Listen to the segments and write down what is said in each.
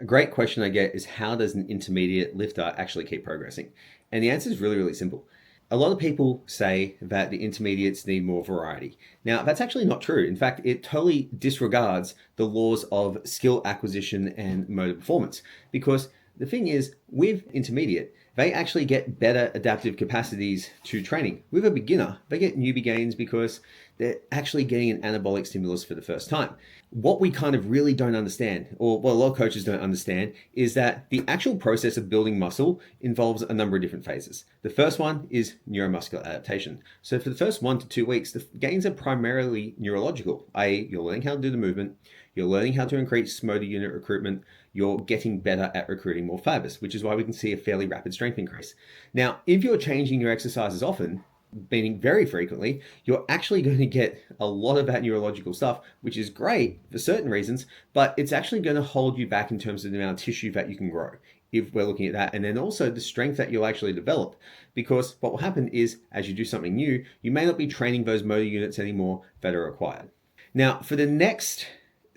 A great question I get is, how does an intermediate lifter actually keep progressing? And the answer is really, really simple. A lot of people say that the intermediates need more variety. Now, that's actually not true. In fact, it totally disregards the laws of skill acquisition and motor performance. Because the thing is, with intermediate, they actually get better adaptive capacities to training. With a beginner, they get newbie gains because they're actually getting an anabolic stimulus for the first time. What we kind of really don't understand, or what a lot of coaches don't understand, is that the actual process of building muscle involves a number of different phases. The first one is neuromuscular adaptation. So for the first 1 to 2 weeks, the gains are primarily neurological, i.e., you're learning how to do the movement, you're learning how to increase motor unit recruitment, you're getting better at recruiting more fibers, which is why we can see a fairly rapid strength increase. Now, if you're changing your exercises often, meaning very frequently, you're actually going to get a lot of that neurological stuff, which is great for certain reasons, but it's actually going to hold you back in terms of the amount of tissue that you can grow, if we're looking at that. And then also the strength that you'll actually develop, because what will happen is, as you do something new, you may not be training those motor units anymore that are required. Now, for the next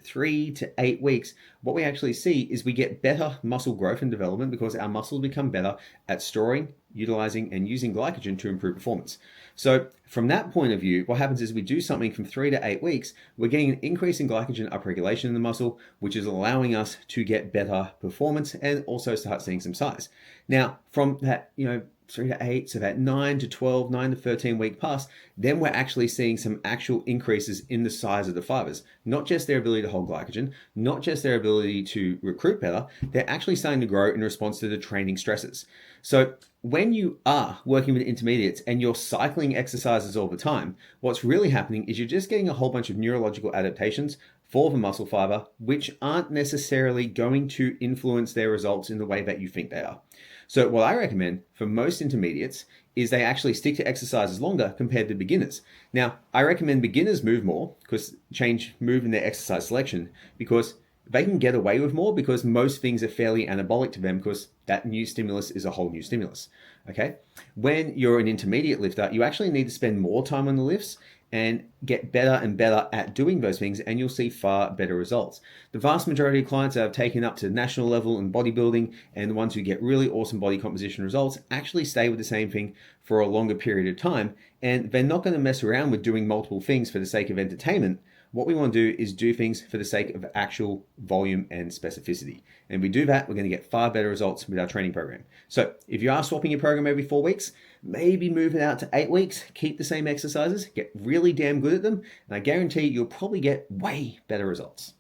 3 to 8 weeks, what we actually see is we get better muscle growth and development because our muscles become better at storing, utilizing, and using glycogen to improve performance. So from that point of view, what happens is we do something from 3 to 8 weeks, we're getting an increase in glycogen upregulation in the muscle, which is allowing us to get better performance and also start seeing some size. Now, from that, 3 to 8, so that 9 to 12, 9 to 13 week pass, then we're actually seeing some actual increases in the size of the fibers. Not just their ability to hold glycogen, not just their ability to recruit better, they're actually starting to grow in response to the training stresses. So when you are working with intermediates and you're cycling exercises all the time, what's really happening is you're just getting a whole bunch of neurological adaptations for the muscle fiber, which aren't necessarily going to influence their results in the way that you think they are. So what I recommend for most intermediates is they actually stick to exercises longer compared to beginners. Now, I recommend beginners move more, move in their exercise selection, because they can get away with more because most things are fairly anabolic to them because that new stimulus is a whole new stimulus. Okay? When you're an intermediate lifter, you actually need to spend more time on the lifts and get better and better at doing those things, and you'll see far better results. The vast majority of clients that have taken up to national level in bodybuilding and the ones who get really awesome body composition results actually stay with the same thing for a longer period of time, and they're not going to mess around with doing multiple things for the sake of entertainment. What we want to do is do things for the sake of actual volume and specificity. And if we do that, we're going to get far better results with our training program. So if you are swapping your program every 4 weeks, maybe move it out to 8 weeks, keep the same exercises, get really damn good at them, and I guarantee you'll probably get way better results.